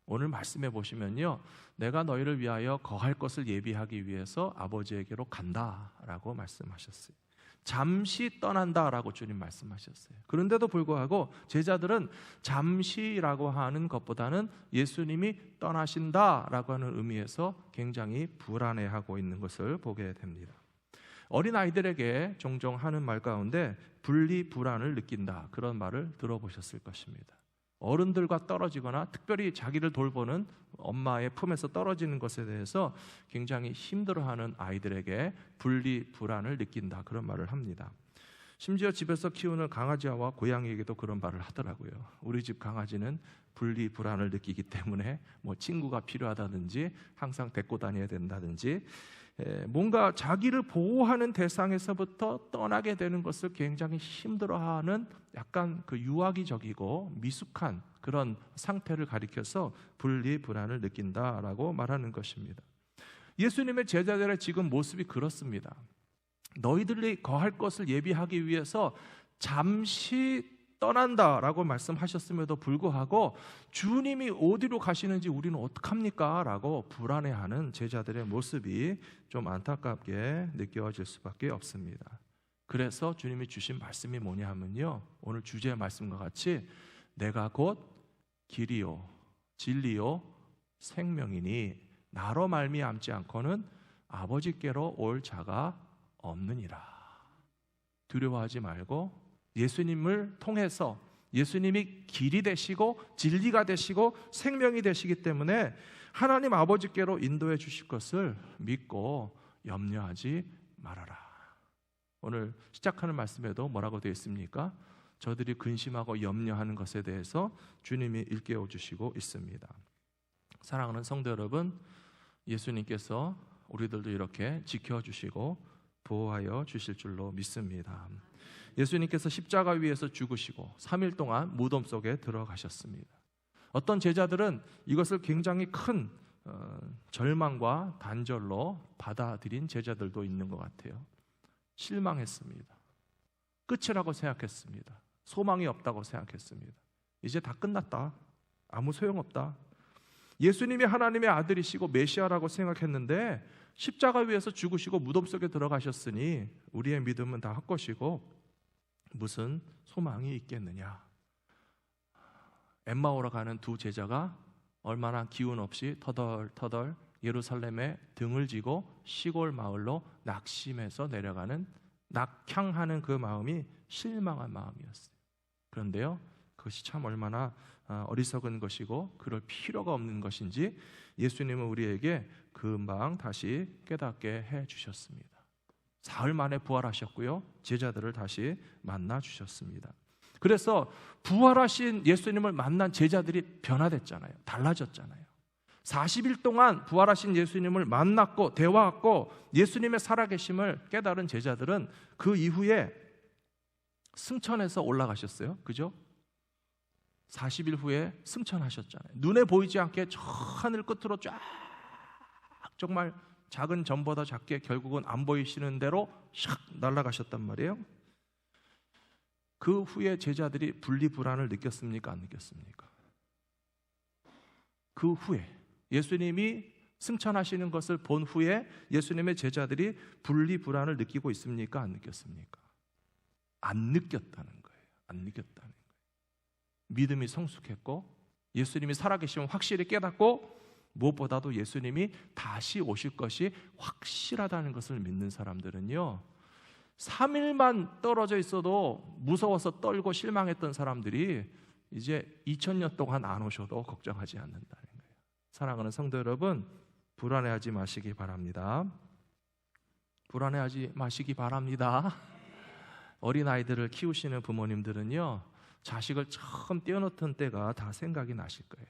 오늘 말씀해 보시면요, 내가 너희를 위하여 거할 것을 예비하기 위해서 아버지에게로 간다라고 말씀하셨어요. 잠시 떠난다라고 주님 말씀하셨어요. 그런데도 불구하고 제자들은 잠시라고 하는 것보다는 예수님이 떠나신다라고 하는 의미에서 굉장히 불안해하고 있는 것을 보게 됩니다. 어린아이들에게 종종 하는 말 가운데 분리불안을 느낀다, 그런 말을 들어보셨을 것입니다. 어른들과 떨어지거나 특별히 자기를 돌보는 엄마의 품에서 떨어지는 것에 대해서 굉장히 힘들어하는 아이들에게 분리불안을 느낀다, 그런 말을 합니다. 심지어 집에서 키우는 강아지와 고양이에게도 그런 말을 하더라고요. 우리 집 강아지는 분리불안을 느끼기 때문에 친구가 필요하다든지 항상 데리고 다녀야 된다든지 뭔가 자기를 보호하는 대상에서부터 떠나게 되는 것을 굉장히 힘들어하는 약간 그 유아기적이고 미숙한 그런 상태를 가리켜서 분리불안을 느낀다라고 말하는 것입니다. 예수님의 제자들의 지금 모습이 그렇습니다. 너희들이 거할 것을 예비하기 위해서 잠시 떠난다라고 말씀하셨음에도 불구하고 주님이 어디로 가시는지 우리는 어떡합니까? 라고 불안해하는 제자들의 모습이 좀 안타깝게 느껴질 수밖에 없습니다. 그래서 주님이 주신 말씀이 뭐냐 하면요, 오늘 주제의 말씀과 같이 내가 곧 길이요 진리요 생명이니 나로 말미암지 않고는 아버지께로 올 자가 없느니라. 두려워하지 말고 예수님을 통해서, 예수님이 길이 되시고 진리가 되시고 생명이 되시기 때문에 하나님 아버지께로 인도해 주실 것을 믿고 염려하지 말아라. 오늘 시작하는 말씀에도 뭐라고 되어 있습니까? 저들이 근심하고 염려하는 것에 대해서 주님이 일깨워 주시고 있습니다. 사랑하는 성도 여러분, 예수님께서 우리들도 이렇게 지켜주시고 보호하여 주실 줄로 믿습니다. 예수님께서 십자가 위에서 죽으시고 3일 동안 무덤 속에 들어가셨습니다. 어떤 제자들은 이것을 굉장히 큰 절망과 단절로 받아들인 제자들도 있는 것 같아요. 실망했습니다. 끝이라고 생각했습니다. 소망이 없다고 생각했습니다. 이제 다 끝났다, 아무 소용없다. 예수님이 하나님의 아들이시고 메시아라고 생각했는데 십자가 위에서 죽으시고 무덤 속에 들어가셨으니 우리의 믿음은 다 헛것이고 무슨 소망이 있겠느냐. 엠마오로 가는 두 제자가 얼마나 기운 없이 터덜터덜 예루살렘에 등을 지고 시골 마을로 낙심해서 내려가는, 낙향하는 그 마음이 실망한 마음이었어요. 그런데요, 그것이 참 얼마나 어리석은 것이고 그럴 필요가 없는 것인지 예수님은 우리에게 금방 다시 깨닫게 해주셨습니다. 사흘 만에 부활하셨고요, 제자들을 다시 만나 주셨습니다. 그래서 부활하신 예수님을 만난 제자들이 변화됐잖아요. 달라졌잖아요. 40일 동안 부활하신 예수님을 만났고 대화했고 예수님의 살아계심을 깨달은 제자들은 그 이후에 승천해서 올라가셨어요. 그죠? 40일 후에 승천하셨잖아요. 눈에 보이지 않게 저 하늘 끝으로 쫙, 정말 작은 점보다 작게 결국은 안 보이시는 대로 샥 날아가셨단 말이에요. 그 후에 제자들이 분리불안을 느꼈습니까? 안 느꼈습니까? 그 후에 예수님이 승천하시는 것을 본 후에 예수님의 제자들이 분리불안을 느끼고 있습니까? 안 느꼈습니까? 안 느꼈다는 거예요. 안 느꼈다는 거예요. 믿음이 성숙했고 예수님이 살아계시면 확실히 깨닫고 무엇보다도 예수님이 다시 오실 것이 확실하다는 것을 믿는 사람들은요, 3일만 떨어져 있어도 무서워서 떨고 실망했던 사람들이 이제 2000년 동안 안 오셔도 걱정하지 않는다는 거예요. 사랑하는 성도 여러분, 불안해하지 마시기 바랍니다. 불안해하지 마시기 바랍니다. 어린아이들을 키우시는 부모님들은요, 자식을 처음 떼어놓던 때가 다 생각이 나실 거예요.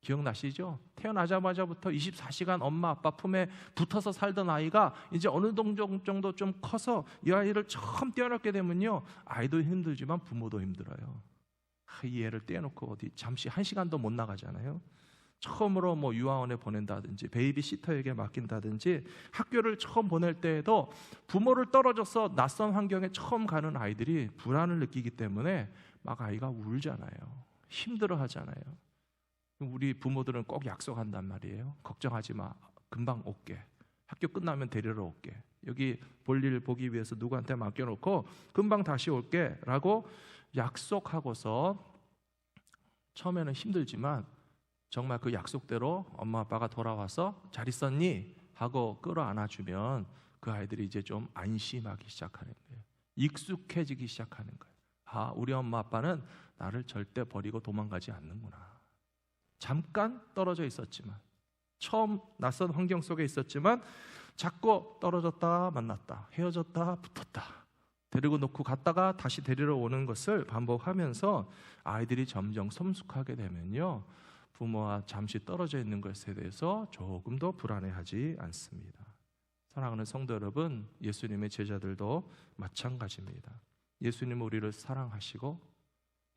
기억나시죠? 태어나자마자부터 24시간 엄마 아빠 품에 붙어서 살던 아이가 이제 어느 정도 좀 커서 이 아이를 처음 떼어놓게 되면요, 아이도 힘들지만 부모도 힘들어요. 이 애를 떼어놓고 어디 잠시 1시간도 못 나가잖아요. 처음으로 뭐 유아원에 보낸다든지 베이비시터에게 맡긴다든지 학교를 처음 보낼 때에도 부모를 떨어져서 낯선 환경에 처음 가는 아이들이 불안을 느끼기 때문에 막 아이가 울잖아요. 힘들어하잖아요. 우리 부모들은 꼭 약속한단 말이에요. 걱정하지 마, 금방 올게, 학교 끝나면 데리러 올게, 여기 볼일 보기 위해서 누구한테 맡겨놓고 금방 다시 올게 라고 약속하고서 처음에는 힘들지만 정말 그 약속대로 엄마 아빠가 돌아와서 잘 있었니? 하고 끌어안아주면 그 아이들이 이제 좀 안심하기 시작하는 거예요. 익숙해지기 시작하는 거예요. 아, 우리 엄마 아빠는 나를 절대 버리고 도망가지 않는구나. 잠깐 떨어져 있었지만, 처음 낯선 환경 속에 있었지만 자꾸 떨어졌다 만났다, 헤어졌다 붙었다, 데리고 놓고 갔다가 다시 데리러 오는 것을 반복하면서 아이들이 점점 성숙하게 되면요, 부모와 잠시 떨어져 있는 것에 대해서 조금도 불안해하지 않습니다. 사랑하는 성도 여러분, 예수님의 제자들도 마찬가지입니다. 예수님은 우리를 사랑하시고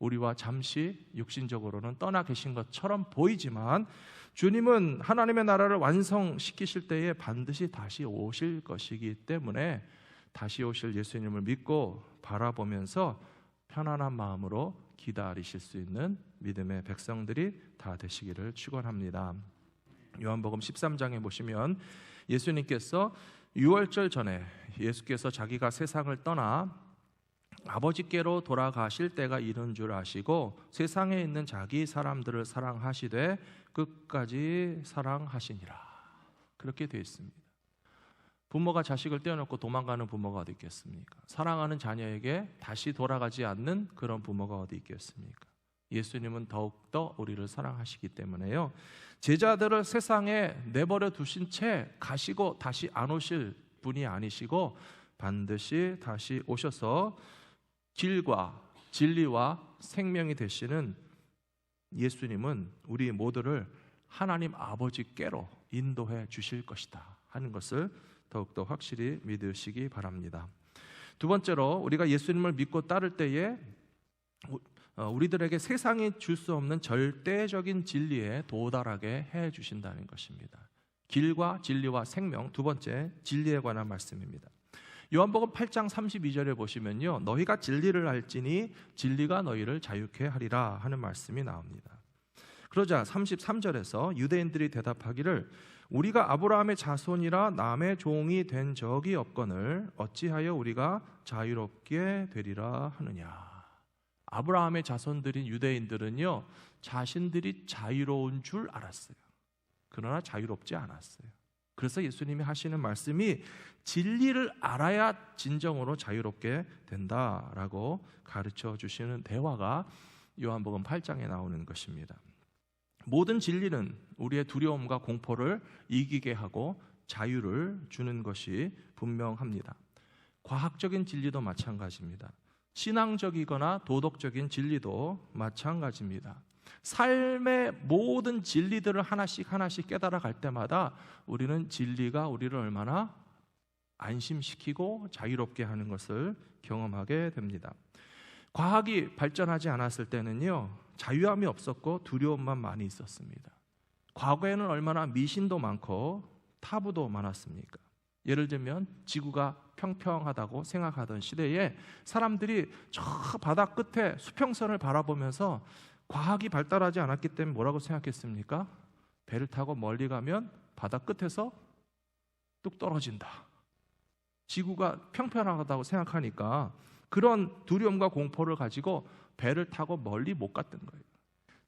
우리와 잠시 육신적으로는 떠나 계신 것처럼 보이지만 주님은 하나님의 나라를 완성시키실 때에 반드시 다시 오실 것이기 때문에 다시 오실 예수님을 믿고 바라보면서 편안한 마음으로 기다리실 수 있는 믿음의 백성들이 다 되시기를 축원합니다. 요한복음 13장에 보시면 예수님께서 유월절 전에 예수께서 자기가 세상을 떠나 아버지께로 돌아가실 때가 이른 줄 아시고 세상에 있는 자기 사람들을 사랑하시되 끝까지 사랑하시니라, 그렇게 되어 있습니다. 부모가 자식을 떼어놓고 도망가는 부모가 어디 있겠습니까? 사랑하는 자녀에게 다시 돌아가지 않는 그런 부모가 어디 있겠습니까? 예수님은 더욱더 우리를 사랑하시기 때문에요, 제자들을 세상에 내버려 두신 채 가시고 다시 안 오실 분이 아니시고 반드시 다시 오셔서 길과 진리와 생명이 되시는 예수님은 우리 모두를 하나님 아버지께로 인도해 주실 것이다 하는 것을 더욱더 확실히 믿으시기 바랍니다. 두 번째로, 우리가 예수님을 믿고 따를 때에 우리들에게 세상이 줄 수 없는 절대적인 진리에 도달하게 해 주신다는 것입니다. 길과 진리와 생명, 두 번째 진리에 관한 말씀입니다. 요한복음 8장 32절에 보시면요, 너희가 진리를 알지니 진리가 너희를 자유케 하리라 하는 말씀이 나옵니다. 그러자 33절에서 유대인들이 대답하기를 우리가 아브라함의 자손이라 남의 종이 된 적이 없거늘 어찌하여 우리가 자유롭게 되리라 하느냐. 아브라함의 자손들인 유대인들은요, 자신들이 자유로운 줄 알았어요. 그러나 자유롭지 않았어요. 그래서 예수님이 하시는 말씀이 진리를 알아야 진정으로 자유롭게 된다라고 가르쳐 주시는 대화가 요한복음 8장에 나오는 것입니다. 모든 진리는 우리의 두려움과 공포를 이기게 하고 자유를 주는 것이 분명합니다. 과학적인 진리도 마찬가지입니다. 신앙적이거나 도덕적인 진리도 마찬가지입니다. 삶의 모든 진리들을 하나씩 하나씩 깨달아 갈 때마다 우리는 진리가 우리를 얼마나 안심시키고 자유롭게 하는 것을 경험하게 됩니다. 과학이 발전하지 않았을 때는요, 자유함이 없었고 두려움만 많이 있었습니다. 과거에는 얼마나 미신도 많고 타부도 많았습니까? 예를 들면 지구가 평평하다고 생각하던 시대에 사람들이 저 바다 끝에 수평선을 바라보면서 과학이 발달하지 않았기 때문에 뭐라고 생각했습니까? 배를 타고 멀리 가면 바다 끝에서 뚝 떨어진다. 지구가 평평하다고 생각하니까 그런 두려움과 공포를 가지고 배를 타고 멀리 못 갔던 거예요.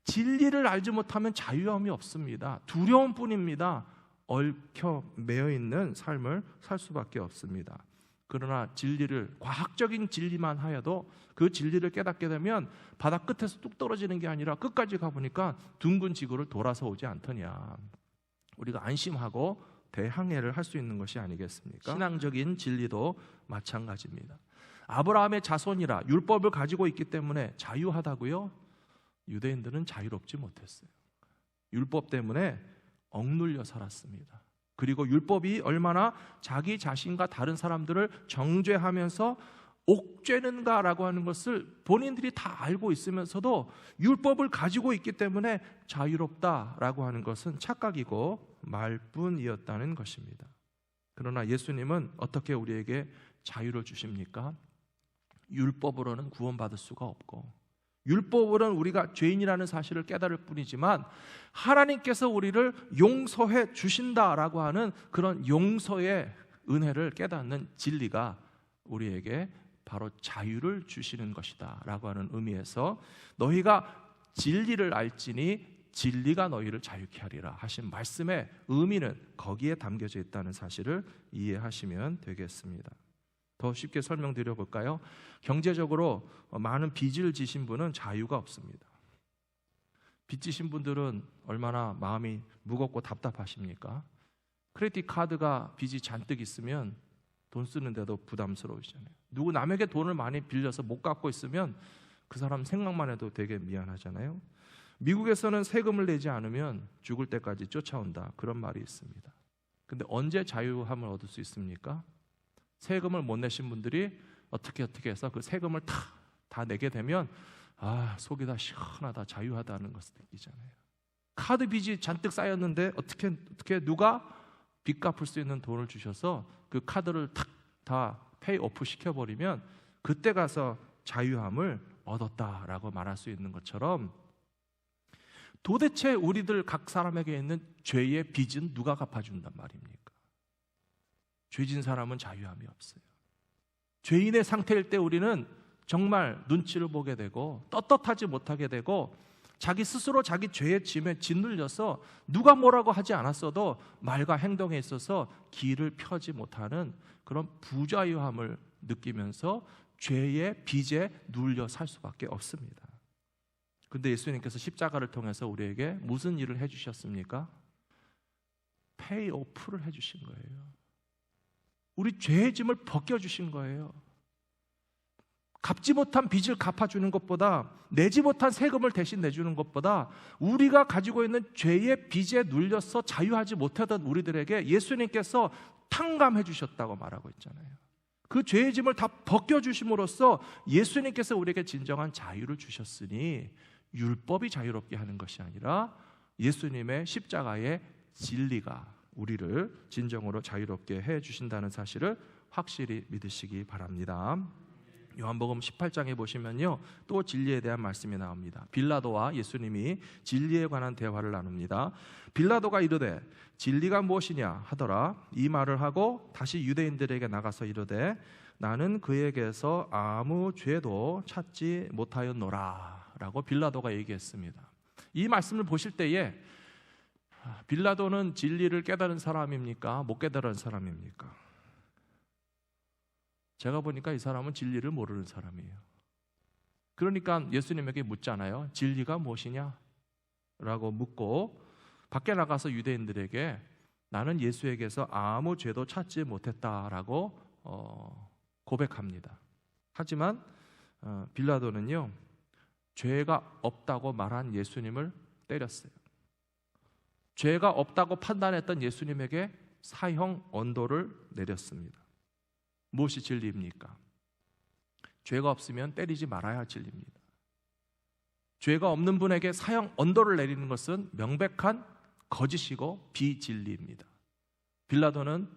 진리를 알지 못하면 자유함이 없습니다. 두려움뿐입니다. 얽혀 매여 있는 삶을 살 수밖에 없습니다. 그러나 진리를, 과학적인 진리만 하여도 그 진리를 깨닫게 되면 바다 끝에서 뚝 떨어지는 게 아니라 끝까지 가보니까 둥근 지구를 돌아서 오지 않더냐. 우리가 안심하고 대항해를 할 수 있는 것이 아니겠습니까? 신앙적인 진리도 마찬가지입니다. 아브라함의 자손이라 율법을 가지고 있기 때문에 자유하다고요? 유대인들은 자유롭지 못했어요. 율법 때문에 억눌려 살았습니다. 그리고 율법이 얼마나 자기 자신과 다른 사람들을 정죄하면서 옥죄는가라고 하는 것을 본인들이 다 알고 있으면서도 율법을 가지고 있기 때문에 자유롭다라고 하는 것은 착각이고 말뿐이었다는 것입니다. 그러나 예수님은 어떻게 우리에게 자유를 주십니까? 율법으로는 구원받을 수가 없고, 율법으로는 우리가 죄인이라는 사실을 깨달을 뿐이지만 하나님께서 우리를 용서해 주신다라고 하는 그런 용서의 은혜를 깨닫는 진리가 우리에게 바로 자유를 주시는 것이다 라고 하는 의미에서 너희가 진리를 알지니 진리가 너희를 자유케 하리라 하신 말씀의 의미는 거기에 담겨져 있다는 사실을 이해하시면 되겠습니다. 더 쉽게 설명드려 볼까요? 경제적으로 많은 빚을 지신 분은 자유가 없습니다. 빚 지신 분들은 얼마나 마음이 무겁고 답답하십니까? 크레딧 카드가 빚이 잔뜩 있으면 돈 쓰는데도 부담스러우시잖아요. 누구 남에게 돈을 많이 빌려서 못 갚고 있으면 그 사람 생각만 해도 되게 미안하잖아요. 미국에서는 세금을 내지 않으면 죽을 때까지 쫓아온다, 그런 말이 있습니다. 근데 언제 자유함을 얻을 수 있습니까? 세금을 못 내신 분들이 어떻게 해서 그 세금을 다 내게 되면 속이 다 시원하다, 자유하다는 것을 느끼잖아요. 카드 빚이 잔뜩 쌓였는데 어떻게 누가 빚 갚을 수 있는 돈을 주셔서 그 카드를 다 페이오프 시켜버리면 그때 가서 자유함을 얻었다라고 말할 수 있는 것처럼, 도대체 우리들 각 사람에게 있는 죄의 빚은 누가 갚아준단 말입니까? 죄진 사람은 자유함이 없어요. 죄인의 상태일 때 우리는 정말 눈치를 보게 되고 떳떳하지 못하게 되고 자기 스스로 자기 죄의 짐에 짓눌려서 누가 뭐라고 하지 않았어도 말과 행동에 있어서 길을 펴지 못하는 그런 부자유함을 느끼면서 죄의 빚에 눌려 살 수밖에 없습니다. 그런데 예수님께서 십자가를 통해서 우리에게 무슨 일을 해주셨습니까? 페이오프를 해주신 거예요. 우리 죄의 짐을 벗겨주신 거예요. 갚지 못한 빚을 갚아주는 것보다, 내지 못한 세금을 대신 내주는 것보다 우리가 가지고 있는 죄의 빚에 눌려서 자유하지 못하던 우리들에게 예수님께서 탕감해 주셨다고 말하고 있잖아요. 그 죄의 짐을 다 벗겨주심으로써 예수님께서 우리에게 진정한 자유를 주셨으니 율법이 자유롭게 하는 것이 아니라 예수님의 십자가의 진리가 우리를 진정으로 자유롭게 해주신다는 사실을 확실히 믿으시기 바랍니다. 요한복음 18장에 보시면요, 또 진리에 대한 말씀이 나옵니다. 빌라도와 예수님이 진리에 관한 대화를 나눕니다. 빌라도가 이르되 진리가 무엇이냐 하더라. 이 말을 하고 다시 유대인들에게 나가서 이르되 나는 그에게서 아무 죄도 찾지 못하였노라 라고 빌라도가 얘기했습니다. 이 말씀을 보실 때에 빌라도는 진리를 깨달은 사람입니까? 못 깨달은 사람입니까? 제가 보니까 이 사람은 진리를 모르는 사람이에요. 그러니까 예수님에게 묻잖아요. 진리가 무엇이냐? 라고 묻고 밖에 나가서 유대인들에게 나는 예수에게서 아무 죄도 찾지 못했다라고 고백합니다. 하지만 빌라도는요, 죄가 없다고 말한 예수님을 때렸어요. 죄가 없다고 판단했던 예수님에게 사형 언도를 내렸습니다. 무엇이 진리입니까? 죄가 없으면 때리지 말아야 진리입니다. 죄가 없는 분에게 사형 언도를 내리는 것은 명백한 거짓이고 비진리입니다. 빌라도는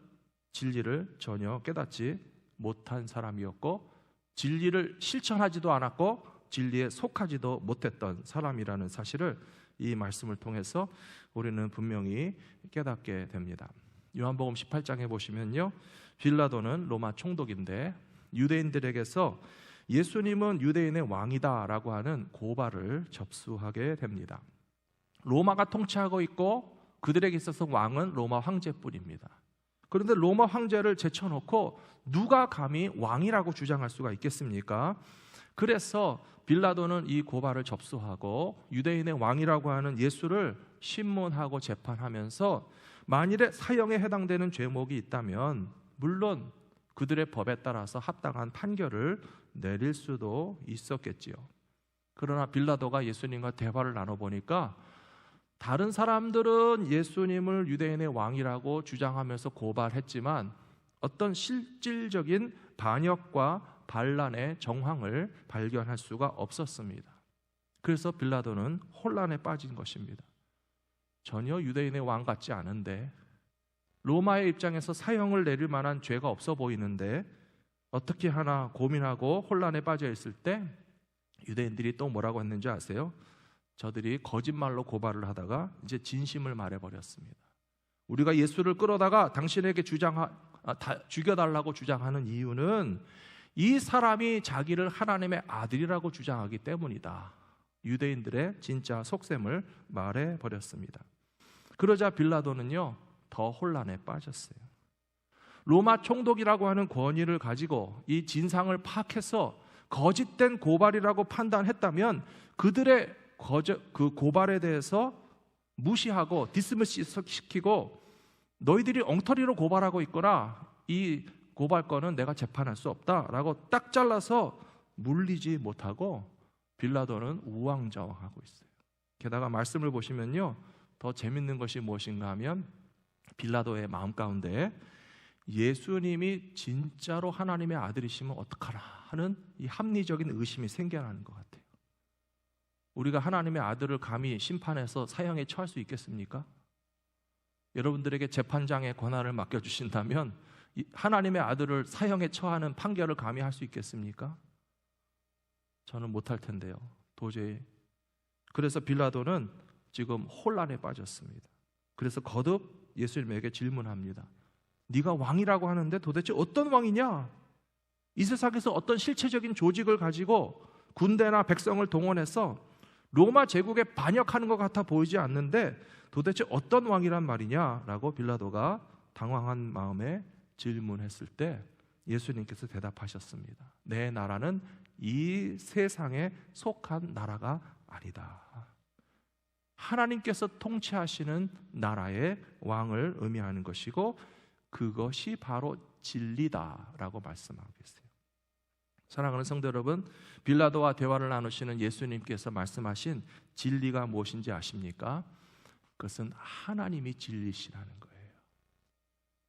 진리를 전혀 깨닫지 못한 사람이었고 진리를 실천하지도 않았고 진리에 속하지도 못했던 사람이라는 사실을 이 말씀을 통해서 우리는 분명히 깨닫게 됩니다. 요한복음 18장에 보시면요, 빌라도는 로마 총독인데 유대인들에게서 예수님은 유대인의 왕이다 라고 하는 고발을 접수하게 됩니다. 로마가 통치하고 있고 그들에게 있어서 왕은 로마 황제뿐입니다. 그런데 로마 황제를 제쳐놓고 누가 감히 왕이라고 주장할 수가 있겠습니까? 그래서 빌라도는 이 고발을 접수하고 유대인의 왕이라고 하는 예수를 신문하고 재판하면서 만일에 사형에 해당되는 죄목이 있다면 물론 그들의 법에 따라서 합당한 판결을 내릴 수도 있었겠지요. 그러나 빌라도가 예수님과 대화를 나눠보니까 다른 사람들은 예수님을 유대인의 왕이라고 주장하면서 고발했지만 어떤 실질적인 반역과 반란의 정황을 발견할 수가 없었습니다. 그래서 빌라도는 혼란에 빠진 것입니다. 전혀 유대인의 왕 같지 않은데, 로마의 입장에서 사형을 내릴 만한 죄가 없어 보이는데 어떻게 하나 고민하고 혼란에 빠져 있을 때 유대인들이 또 뭐라고 했는지 아세요? 저들이 거짓말로 고발을 하다가 이제 진심을 말해버렸습니다. 우리가 예수를 끌어다가 당신에게 죽여달라고 주장하는 이유는 이 사람이 자기를 하나님의 아들이라고 주장하기 때문이다. 유대인들의 진짜 속셈을 말해버렸습니다. 그러자 빌라도는요, 더 혼란에 빠졌어요. 로마 총독이라고 하는 권위를 가지고 이 진상을 파악해서 거짓된 고발이라고 판단했다면 그들의 그 고발에 대해서 무시하고 디스미스시키고, 너희들이 엉터리로 고발하고 있거나 이 고발건은 내가 재판할 수 없다라고 딱 잘라서 물리지 못하고 빌라도는 우왕좌왕하고 있어요. 게다가 말씀을 보시면요, 더 재밌는 것이 무엇인가 하면 빌라도의 마음 가운데 예수님이 진짜로 하나님의 아들이시면 어떡하나 하는 이 합리적인 의심이 생겨나는 것 같아요. 우리가 하나님의 아들을 감히 심판해서 사형에 처할 수 있겠습니까? 여러분들에게 재판장의 권한을 맡겨주신다면 하나님의 아들을 사형에 처하는 판결을 감히 할 수 있겠습니까? 저는 못할 텐데요, 도저히. 그래서 빌라도는 지금 혼란에 빠졌습니다. 그래서 거듭 예수님에게 질문합니다. 네가 왕이라고 하는데 도대체 어떤 왕이냐? 이 세상에서 어떤 실체적인 조직을 가지고 군대나 백성을 동원해서 로마 제국에 반역하는 것 같아 보이지 않는데 도대체 어떤 왕이란 말이냐? 라고 빌라도가 당황한 마음에 질문했을 때 예수님께서 대답하셨습니다. 내 나라는 이 세상에 속한 나라가 아니다. 하나님께서 통치하시는 나라의 왕을 의미하는 것이고 그것이 바로 진리다라고 말씀하고 계세요. 사랑하는 성도 여러분, 빌라도와 대화를 나누시는 예수님께서 말씀하신 진리가 무엇인지 아십니까? 그것은 하나님이 진리시라는 거예요.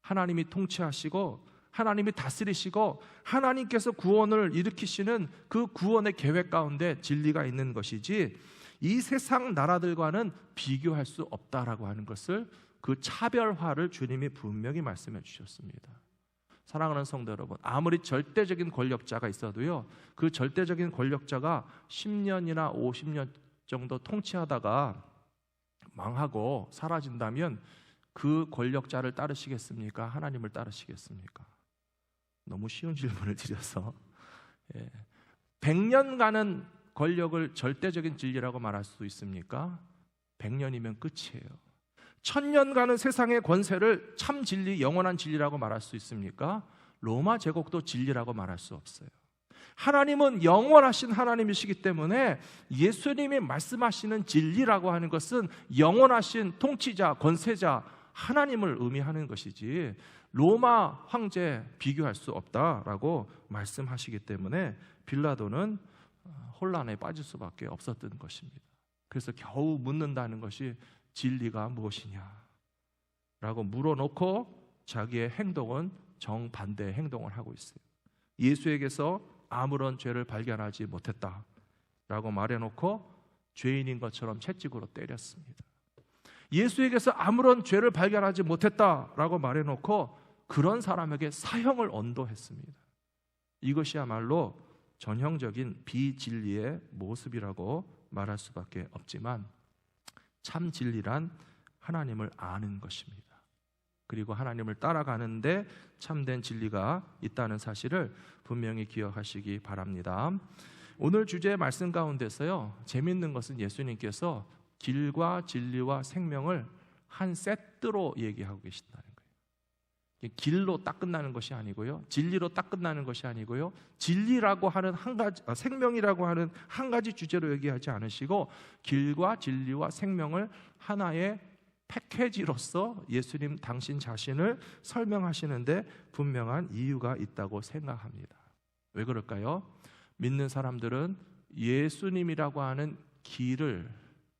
하나님이 통치하시고 하나님이 다스리시고 하나님께서 구원을 일으키시는 그 구원의 계획 가운데 진리가 있는 것이지 이 세상 나라들과는 비교할 수 없다라고 하는 것을, 그 차별화를 주님이 분명히 말씀해 주셨습니다. 사랑하는 성도 여러분, 아무리 절대적인 권력자가 있어도요, 그 절대적인 권력자가 10년이나 50년 정도 통치하다가 망하고 사라진다면 그 권력자를 따르시겠습니까? 하나님을 따르시겠습니까? 너무 쉬운 질문을 드려서 100년간은 권력을 절대적인 진리라고 말할 수 있습니까? 100년이면 끝이에요. 1000년간은 세상의 권세를 참 진리, 영원한 진리라고 말할 수 있습니까? 로마 제국도 진리라고 말할 수 없어요. 하나님은 영원하신 하나님이시기 때문에 예수님이 말씀하시는 진리라고 하는 것은 영원하신 통치자, 권세자 하나님을 의미하는 것이지 로마 황제 비교할 수 없다라고 말씀하시기 때문에 빌라도는 혼란에 빠질 수밖에 없었던 것입니다. 그래서 겨우 묻는다는 것이 진리가 무엇이냐 라고 물어놓고 자기의 행동은 정반대의 행동을 하고 있어요. 예수에게서 아무런 죄를 발견하지 못했다 라고 말해놓고 죄인인 것처럼 채찍으로 때렸습니다. 예수에게서 아무런 죄를 발견하지 못했다라고 말해놓고 그런 사람에게 사형을 언도했습니다. 이것이야말로 전형적인 비진리의 모습이라고 말할 수밖에 없지만 참 진리란 하나님을 아는 것입니다. 그리고 하나님을 따라가는데 참된 진리가 있다는 사실을 분명히 기억하시기 바랍니다. 오늘 주제의 말씀 가운데서요, 재밌는 것은 예수님께서 길과 진리와 생명을 한 세트로 얘기하고 계신다는 거예요. 길로 딱 끝나는 것이 아니고요, 진리로 딱 끝나는 것이 아니고요, 진리라고 하는 한 가지, 생명이라고 하는 한 가지 주제로 얘기하지 않으시고 길과 진리와 생명을 하나의 패키지로서 예수님 당신 자신을 설명하시는데 분명한 이유가 있다고 생각합니다. 왜 그럴까요? 믿는 사람들은 예수님이라고 하는 길을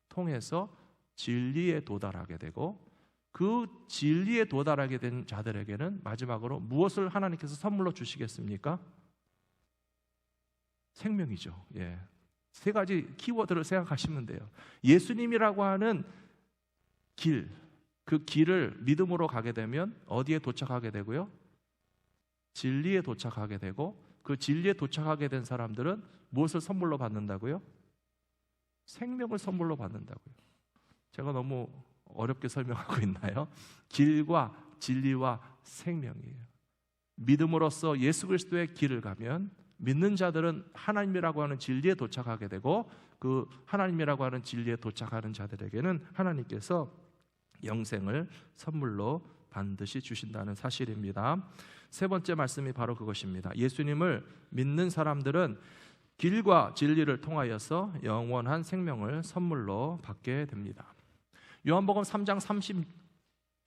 통해서 진리에 도달하게 되고 그 진리에 도달하게 된 자들에게는 마지막으로 무엇을 하나님께서 선물로 주시겠습니까? 생명이죠. 예. 세 가지 키워드를 생각하시면 돼요. 예수님이라고 하는 길, 그 길을 믿음으로 가게 되면 어디에 도착하게 되고요? 진리에 도착하게 되고, 그 진리에 도착하게 된 사람들은 무엇을 선물로 받는다고요? 생명을 선물로 받는다고요. 제가 너무 어렵게 설명하고 있나요? 길과 진리와 생명이에요. 믿음으로써 예수 그리스도의 길을 가면 믿는 자들은 하나님이라고 하는 진리에 도착하게 되고, 그 하나님이라고 하는 진리에 도착하는 자들에게는 하나님께서 영생을 선물로 반드시 주신다는 사실입니다. 세 번째 말씀이 바로 그것입니다. 예수님을 믿는 사람들은 길과 진리를 통하여서 영원한 생명을 선물로 받게 됩니다. 요한복음 3장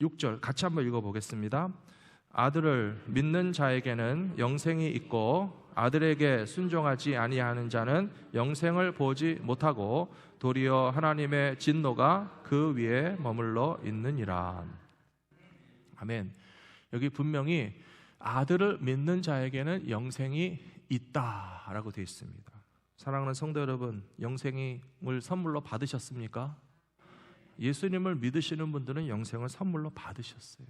36절 같이 한번 읽어보겠습니다. 아들을 믿는 자에게는 영생이 있고 아들에게 순종하지 아니하는 자는 영생을 보지 못하고 도리어 하나님의 진노가 그 위에 머물러 있느니라. 아멘. 여기 분명히 아들을 믿는 자에게는 영생이 있다라고 되어 있습니다. 사랑하는 성도 여러분, 영생을 선물로 받으셨습니까? 예수님을 믿으시는 분들은 영생을 선물로 받으셨어요.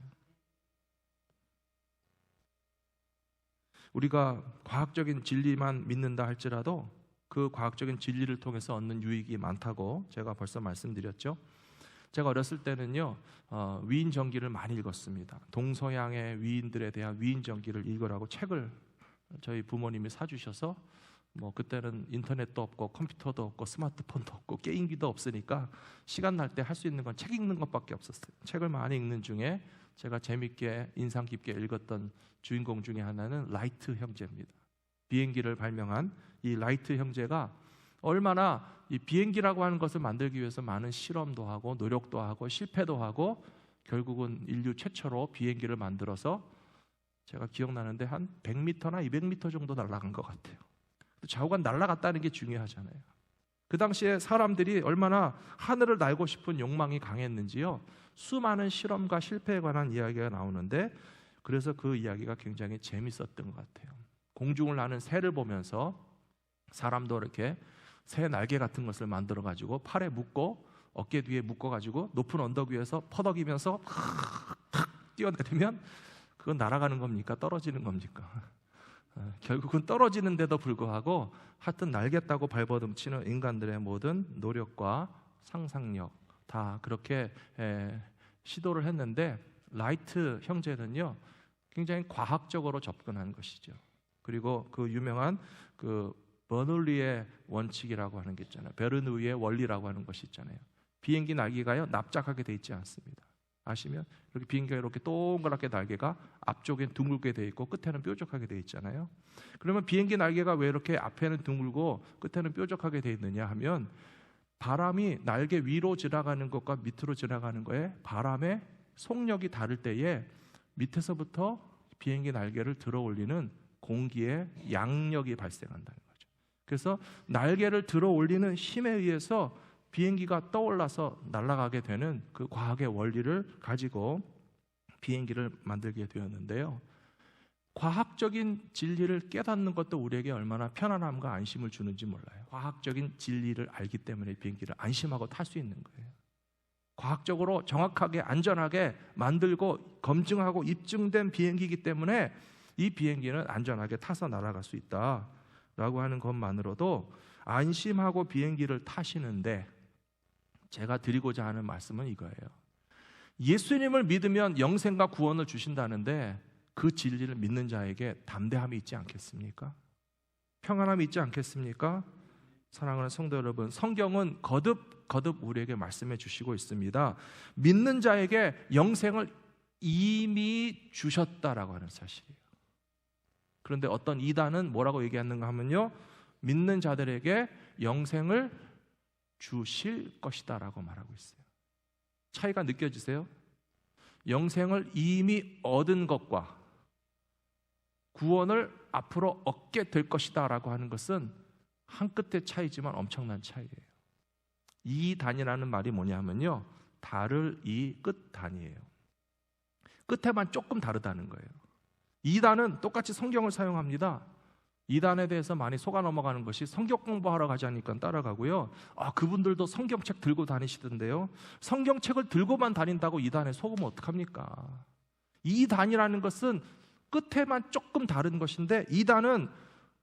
우리가 과학적인 진리만 믿는다 할지라도 그 과학적인 진리를 통해서 얻는 유익이 많다고 제가 벌써 말씀드렸죠. 제가 어렸을 때는요, 위인 전기를 많이 읽었습니다. 동서양의 위인들에 대한 위인 전기를 읽으라고 책을 저희 부모님이 사주셔서, 그때는 인터넷도 없고 컴퓨터도 없고 스마트폰도 없고 게임기도 없으니까 시간 날 때 할 수 있는 건 책 읽는 것밖에 없었어요. 책을 많이 읽는 중에 제가 재밌게 인상 깊게 읽었던 주인공 중에 하나는 라이트 형제입니다. 비행기를 발명한 이 라이트 형제가 얼마나 이 비행기라고 하는 것을 만들기 위해서 많은 실험도 하고 노력도 하고 실패도 하고 결국은 인류 최초로 비행기를 만들어서, 제가 기억나는데 한 100m나 200m 정도 날아간 것 같아요. 좌우간 날아갔다는 게 중요하잖아요. 그 당시에 사람들이 얼마나 하늘을 날고 싶은 욕망이 강했는지요, 수많은 실험과 실패에 관한 이야기가 나오는데, 그래서 그 이야기가 굉장히 재밌었던 것 같아요. 공중을 나는 새를 보면서 사람도 이렇게 새 날개 같은 것을 만들어 가지고 팔에 묶고 어깨 뒤에 묶어 가지고 높은 언덕 위에서 퍼덕이면서 탁 뛰어내리면 그건 날아가는 겁니까? 떨어지는 겁니까? 결국은 떨어지는데도 불구하고 하여튼 날겠다고 발버둥치는 인간들의 모든 노력과 상상력 다 그렇게 시도를 했는데, 라이트 형제는요 굉장히 과학적으로 접근한 것이죠. 그리고 그 유명한 그 버놀리의 원칙이라고 하는 게 있잖아요. 베르누이의 원리라고 하는 것이 있잖아요. 비행기 날개가요 납작하게 돼 있지 않습니다. 아시면 이렇게 비행기가 이렇게 동그랗게 날개가 앞쪽엔 둥글게 돼 있고 끝에는 뾰족하게 돼 있잖아요. 그러면 비행기 날개가 왜 이렇게 앞에는 둥글고 끝에는 뾰족하게 돼 있느냐 하면, 바람이 날개 위로 지나가는 것과 밑으로 지나가는 거에 바람의 속력이 다를 때에 밑에서부터 비행기 날개를 들어 올리는 공기의 양력이 발생한다는 거죠. 그래서 날개를 들어 올리는 힘에 의해서 비행기가 떠올라서 날아가게 되는 그 과학의 원리를 가지고 비행기를 만들게 되었는데요, 과학적인 진리를 깨닫는 것도 우리에게 얼마나 편안함과 안심을 주는지 몰라요. 과학적인 진리를 알기 때문에 비행기를 안심하고 탈 수 있는 거예요. 과학적으로 정확하게 안전하게 만들고 검증하고 입증된 비행기이기 때문에 이 비행기는 안전하게 타서 날아갈 수 있다라고 하는 것만으로도 안심하고 비행기를 타시는데, 제가 드리고자 하는 말씀은 이거예요. 예수님을 믿으면 영생과 구원을 주신다는데 그 진리를 믿는 자에게 담대함이 있지 않겠습니까? 평안함이 있지 않겠습니까? 사랑하는 성도 여러분, 성경은 거듭 우리에게 말씀해 주시고 있습니다. 믿는 자에게 영생을 이미 주셨다라고 하는 사실이에요. 그런데 어떤 이단은 뭐라고 얘기하는가 하면요, 믿는 자들에게 영생을 주실 것이다 라고 말하고 있어요. 차이가 느껴지세요? 영생을 이미 얻은 것과 구원을 앞으로 얻게 될 것이다 라고 하는 것은 한 끗의 차이지만 엄청난 차이예요. 이 단이라는 말이 뭐냐면요, 다를 이 끝 단이에요. 끝에만 조금 다르다는 거예요. 이 단은 똑같이 성경을 사용합니다. 이단에 대해서 많이 속아 넘어가는 것이 성경 공부하러 가자니까 따라가고요. 그분들도 성경책 들고 다니시던데요. 성경책을 들고만 다닌다고 이단에 속으면 어떡합니까? 이단이라는 것은 끝에만 조금 다른 것인데, 이단은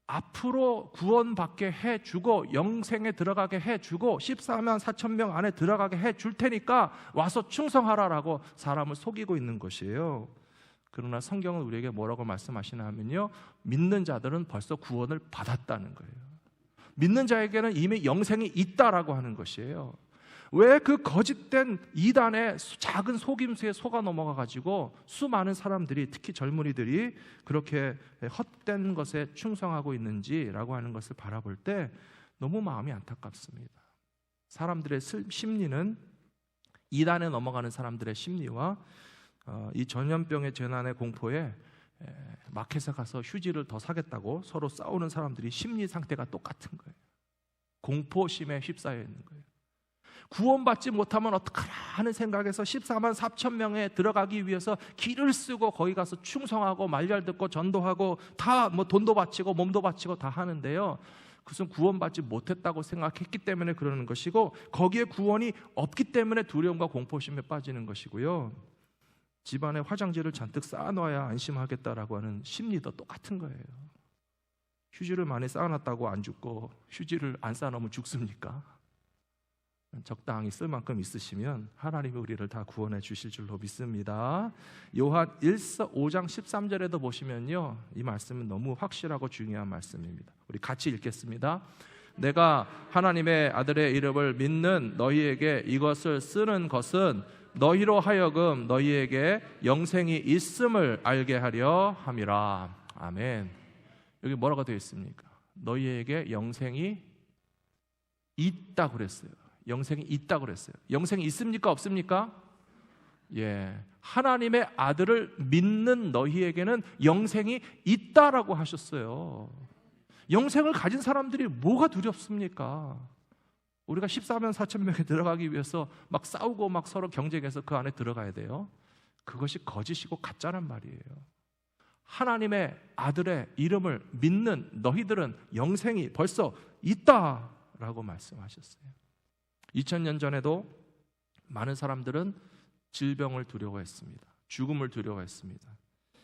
앞으로 구원받게 해주고 영생에 들어가게 해주고 14만 4천 명 안에 들어가게 해줄 테니까 와서 충성하라라고 사람을 속이고 있는 것이에요. 그러나 성경은 우리에게 뭐라고 말씀하시나 하면요, 믿는 자들은 벌써 구원을 받았다는 거예요. 믿는 자에게는 이미 영생이 있다라고 하는 것이에요. 왜 그 거짓된 이단의 작은 속임수에 속아 넘어가가지고 수많은 사람들이, 특히 젊은이들이 그렇게 헛된 것에 충성하고 있는지라고 하는 것을 바라볼 때 너무 마음이 안타깝습니다. 사람들의 심리는, 이단에 넘어가는 사람들의 심리와 이 전염병의 재난의 공포에 마켓에 가서 휴지를 더 사겠다고 서로 싸우는 사람들이 심리 상태가 똑같은 거예요. 공포심에 휩싸여 있는 거예요. 구원받지 못하면 어떡하나 하는 생각에서 14만 4천 명에 들어가기 위해서 길을 쓰고 거기 가서 충성하고 말잘 듣고 전도하고 다 돈도 바치고 몸도 바치고 다 하는데요, 그것은 구원받지 못했다고 생각했기 때문에 그러는 것이고, 거기에 구원이 없기 때문에 두려움과 공포심에 빠지는 것이고요, 집안에 화장지를 잔뜩 쌓아놔야 안심하겠다라고 하는 심리도 똑같은 거예요. 휴지를 많이 쌓아놨다고 안 죽고 휴지를 안 쌓아놓으면 죽습니까? 적당히 쓸 만큼 있으시면 하나님이 우리를 다 구원해 주실 줄로 믿습니다. 요한 5장 13절에도 보시면요, 이 말씀은 너무 확실하고 중요한 말씀입니다. 우리 같이 읽겠습니다. 내가 하나님의 아들의 이름을 믿는 너희에게 이것을 쓰는 것은 너희로 하여금 너희에게 영생이 있음을 알게 하려 함이라. 아멘. 여기 뭐라고 되어 있습니까? 너희에게 영생이 있다고 그랬어요. 영생이 있다고 그랬어요. 영생이 있습니까? 없습니까? 예, 하나님의 아들을 믿는 너희에게는 영생이 있다라고 하셨어요. 영생을 가진 사람들이 뭐가 두렵습니까? 우리가 14만 4천 명에 들어가기 위해서 막 싸우고 막 서로 경쟁해서 그 안에 들어가야 돼요. 그것이 거짓이고 가짜란 말이에요. 하나님의 아들의 이름을 믿는 너희들은 영생이 벌써 있다라고 말씀하셨어요. 2000년 전에도 많은 사람들은 질병을 두려워했습니다. 죽음을 두려워했습니다.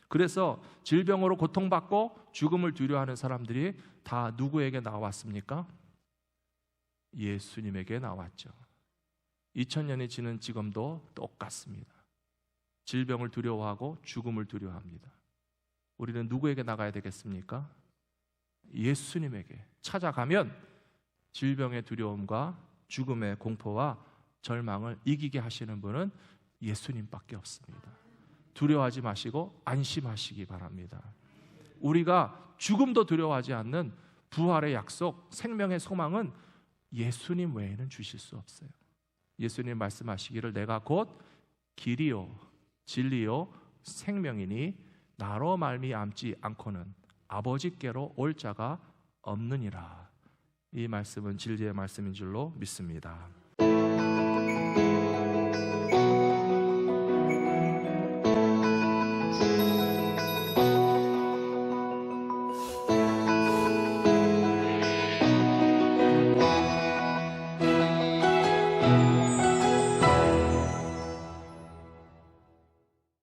그래서 질병으로 고통받고 죽음을 두려워하는 사람들이 다 누구에게 나왔습니까? 예수님에게 나왔죠. 2000년이 지난 지금도 똑같습니다. 질병을 두려워하고 죽음을 두려워합니다. 우리는 누구에게 나가야 되겠습니까? 예수님에게 찾아가면 질병의 두려움과 죽음의 공포와 절망을 이기게 하시는 분은 예수님밖에 없습니다. 두려워하지 마시고 안심하시기 바랍니다. 우리가 죽음도 두려워하지 않는 부활의 약속, 생명의 소망은 예수님 외에는 주실 수 없어요. 예수님 말씀하시기를 내가 곧 길이요 진리요 생명이니 나로 말미암지 않고는 아버지께로 올 자가 없느니라. 이 말씀은 진리의 말씀인 줄로 믿습니다.